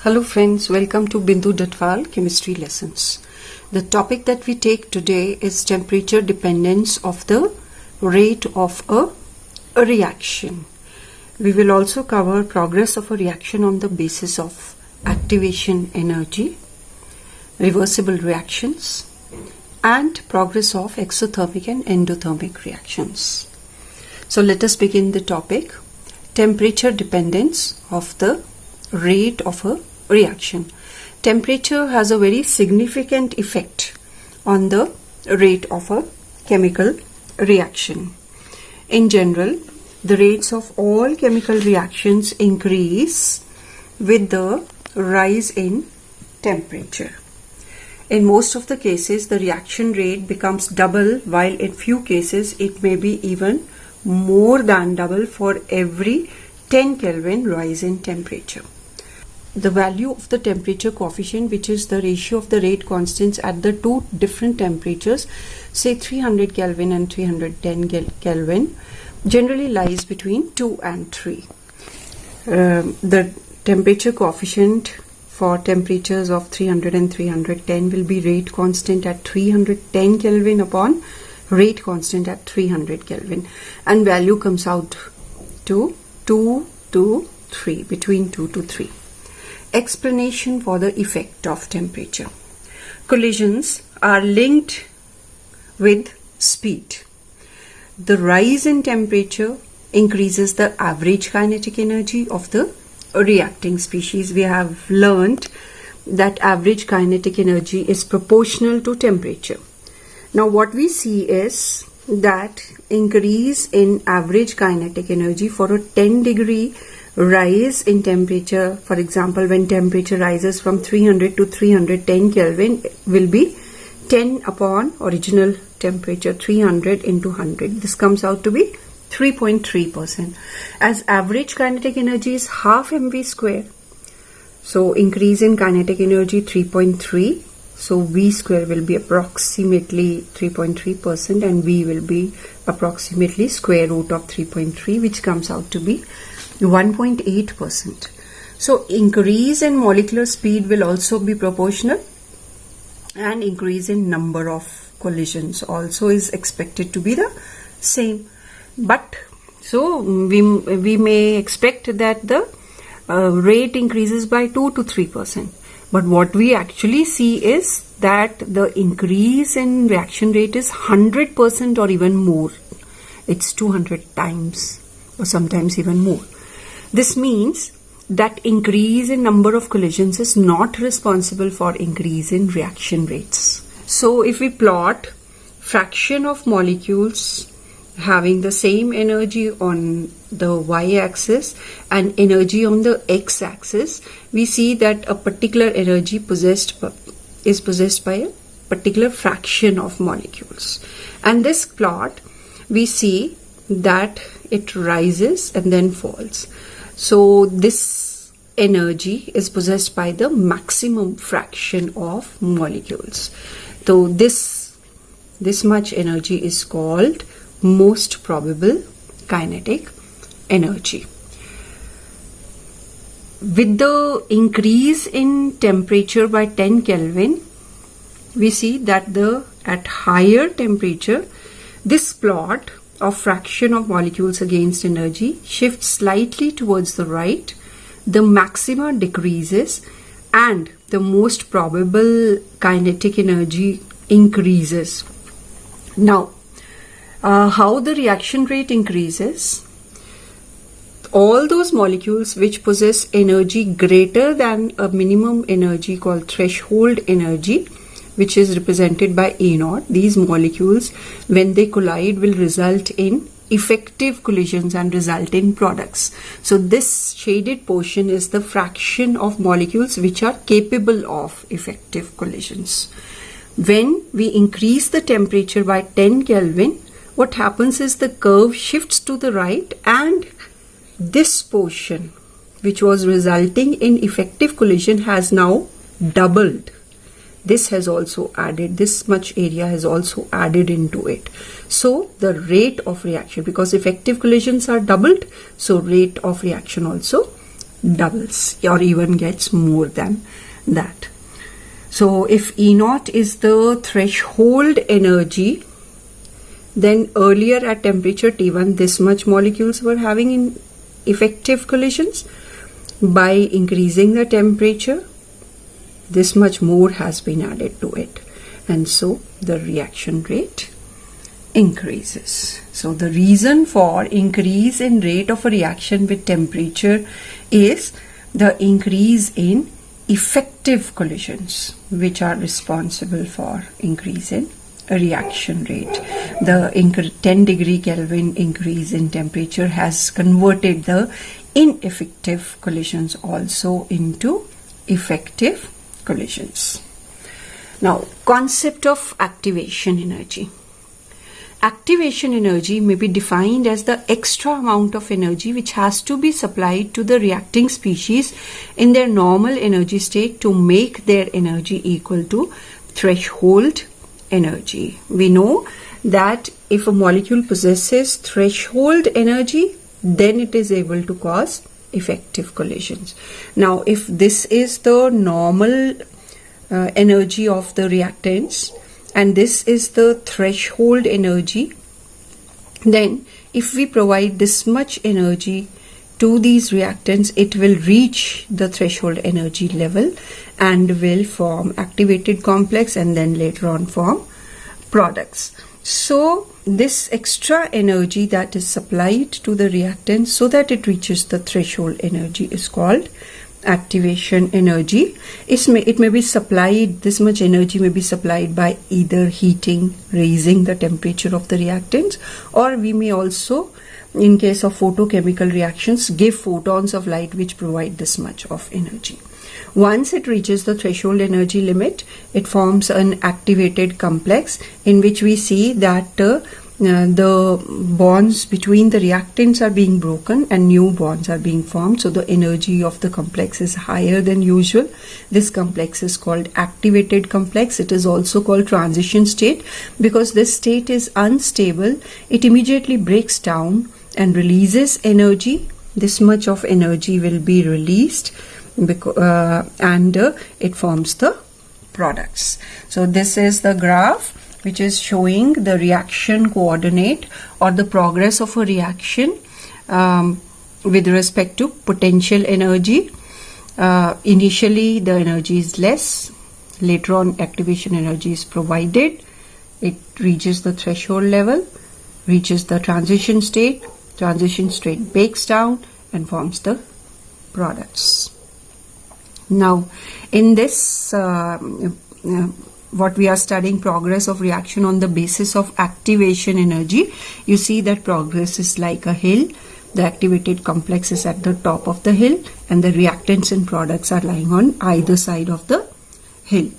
Hello friends, welcome to Bindu Datwal Chemistry Lessons. The topic that we take today is temperature dependence of the rate of a reaction. We will also cover progress of a reaction on the basis of activation energy, reversible reactions, and progress of exothermic and endothermic reactions. So let us begin the topic, temperature dependence of the rate of a reaction. Temperature has a very significant effect on the rate of a chemical reaction. In general, the rates of all chemical reactions increase with the rise in temperature. In most of the cases, the reaction rate becomes double, while in few cases it may be even more than double for every 10 Kelvin rise in temperature. The value of the temperature coefficient, which is the ratio of the rate constants at the two different temperatures, say 300 Kelvin and 310 Kelvin, generally lies between 2 and 3. The temperature coefficient for temperatures of 300 and 310 will be rate constant at 310 Kelvin upon rate constant at 300 Kelvin, and value comes out to 2 to 3, between 2 to 3. Explanation for the effect of temperature. Collisions are linked with speed. The rise in temperature increases the average kinetic energy of the reacting species. We have learned that average kinetic energy is proportional to temperature. Now what we see is that increase in average kinetic energy for a 10 degree rise in temperature, for example, when temperature rises from 300 to 310 Kelvin, will be 10 upon original temperature, 300 into 100. This comes out to be 3.3%. As average kinetic energy is half mv square, so increase in kinetic energy 3.3, so v square will be approximately 3.3% and v will be approximately square root of 3.3, which comes out to be 1.8%. So increase in molecular speed will also be proportional, and increase in number of collisions also is expected to be the same. But so we may expect that the rate increases by 2 to 3%. But what we actually see is that the increase in reaction rate is 100% or even more. It's 200 times or sometimes even more. This means that increase in number of collisions is not responsible for increase in reaction rates. So if we plot fraction of molecules having the same energy on the y-axis and energy on the x-axis, we see that a particular energy is possessed by a particular fraction of molecules. And this plot, we see that it rises and then falls. So this energy is possessed by the maximum fraction of molecules. So this much energy is called most probable kinetic energy. With the increase in temperature by 10 Kelvin, we see that at higher temperature, this plot of fraction of molecules against energy shifts slightly towards the right, the maxima decreases, and the most probable kinetic energy increases. Now, how the reaction rate increases? All those molecules which possess energy greater than a minimum energy called threshold energy, which is represented by A0, these molecules, when they collide, will result in effective collisions and result in products. So this shaded portion is the fraction of molecules which are capable of effective collisions. When we increase the temperature by 10 Kelvin, what happens is the curve shifts to the right, and this portion, which was resulting in effective collision, has now doubled. This has also added, this much area has also added into it. So the rate of reaction, because effective collisions are doubled, so rate of reaction also doubles or even gets more than that. So if E naught is the threshold energy, then earlier at temperature T1 this much molecules were having in effective collisions. By increasing the temperature, this much more has been added to it, and so the reaction rate increases. So the reason for increase in rate of a reaction with temperature is the increase in effective collisions, which are responsible for increase in reaction rate. The 10 degree Kelvin increase in temperature has converted the ineffective collisions also into effective collisions. Now, concept of activation energy. Activation energy may be defined as the extra amount of energy which has to be supplied to the reacting species in their normal energy state to make their energy equal to threshold energy. We know that if a molecule possesses threshold energy, then it is able to cause effective collisions. Now, if this is the normal energy of the reactants, and this is the threshold energy, then if we provide this much energy to these reactants, it will reach the threshold energy level and will form activated complex and then later on form products. So this extra energy that is supplied to the reactant so that it reaches the threshold energy is called activation energy. It may be supplied, this much energy may be supplied by either heating, raising the temperature of the reactants, or we may also, in case of photochemical reactions, give photons of light which provide this much of energy. Once it reaches the threshold energy limit, it forms an activated complex in which we see that the bonds between the reactants are being broken and new bonds are being formed. So the energy of the complex is higher than usual. This complex is called activated complex. It is also called transition state because this state is unstable. It immediately breaks down and releases energy. This much of energy will be released and it forms the products. So this is the graph which is showing the reaction coordinate or the progress of a reaction with respect to potential energy. Initially the energy is less, later on activation energy is provided, it reaches the threshold level, reaches the transition state breaks down and forms the products. Now in this what we are studying, progress of reaction on the basis of activation energy, you see that progress is like a hill. The activated complex is at the top of the hill and the reactants and products are lying on either side of the hill.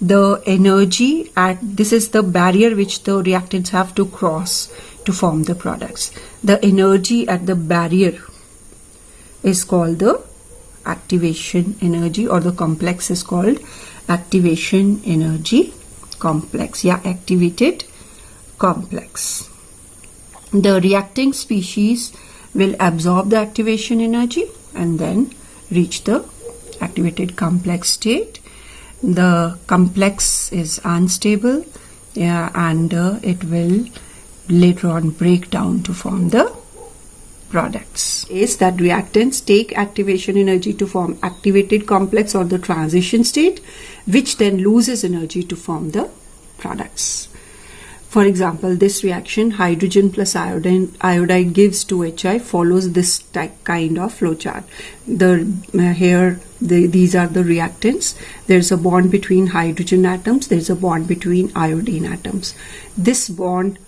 The energy this is the barrier which the reactants have to cross to form the products. The energy at the barrier is called the activation energy, or the complex is called activation energy complex. Activated complex. The reacting species will absorb the activation energy and then reach the activated complex state. The complex is unstable and it will later on break down to form the products. Is that reactants take activation energy to form activated complex or the transition state, which then loses energy to form the products. For example, this reaction, hydrogen plus iodide gives 2HI, follows this kind of flowchart. These are the reactants. There's a bond between hydrogen atoms, there's a bond between iodine atoms. This bond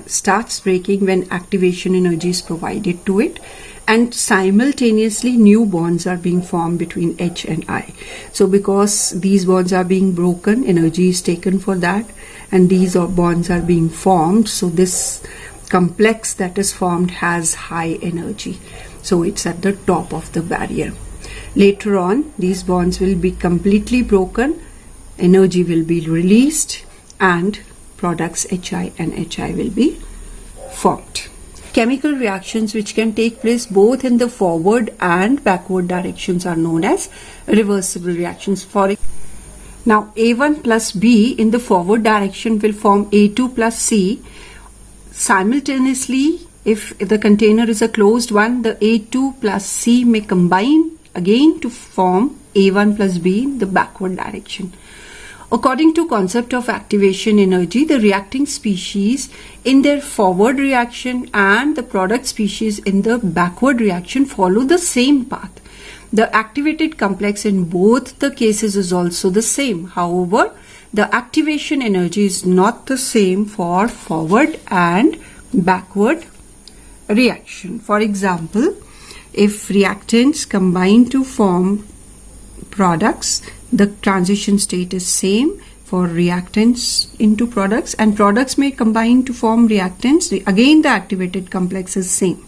starts breaking when activation energy is provided to it, and simultaneously new bonds are being formed between H and I. So because these bonds are being broken, energy is taken for that, and these bonds are being formed, so this complex that is formed has high energy, so it's at the top of the barrier. Later on these bonds will be completely broken, energy will be released, and products HI and HI will be formed. chemical reactions which can take place both in the forward and backward directions are known as reversible reactions. Now A1 plus B in the forward direction will form A2 plus C. Simultaneously, if the container is a closed one, the A2 plus C may combine again to form A1 plus B in the backward direction. According to concept of activation energy, the reacting species in their forward reaction and the product species in the backward reaction follow the same path. The activated complex in both the cases is also the same. However, the activation energy is not the same for forward and backward reaction. For example, if reactants combine to form products, the transition state is same for reactants into products, and products may combine to form reactants. Again, the activated complex is same.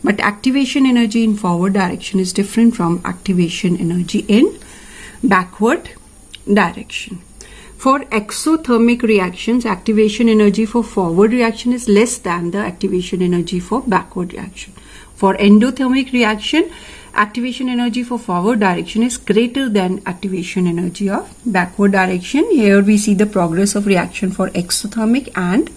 But activation energy in forward direction is different from activation energy in backward direction. For exothermic reactions, activation energy for forward reaction is less than the activation energy for backward reaction. For endothermic reaction, activation energy for forward direction is greater than activation energy of backward direction. Here we see the progress of reaction for exothermic and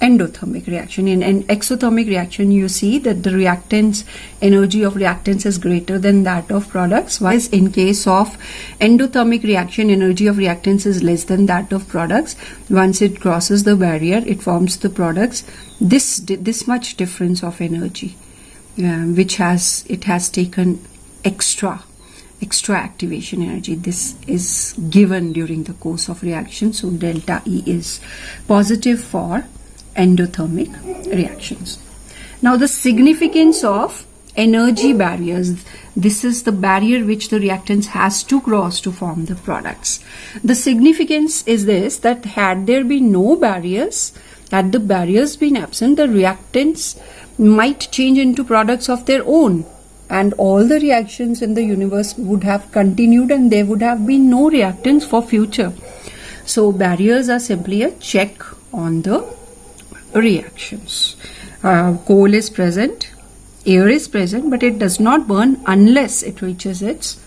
endothermic reaction. In an exothermic reaction, you see that the reactants energy of reactants is greater than that of products, whereas in case of endothermic reaction, energy of reactants is less than that of products. Once it crosses the barrier, it forms the products. This much difference of energy, which has taken extra activation energy. This is given during the course of reaction. So delta E is positive for endothermic reactions. Now the significance of energy barriers. This is the barrier which the reactants has to cross to form the products. The significance is this, that had there been no barriers, had the barriers been absent, the reactants might change into products of their own, and all the reactions in the universe would have continued and there would have been no reactants for future. So barriers are simply a check on the reactions. Coal is present, air is present, but it does not burn unless it reaches its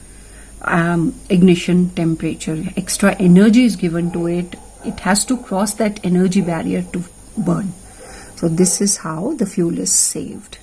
ignition temperature. Extra energy is given to it. It has to cross that energy barrier to burn. So this is how the fuel is saved.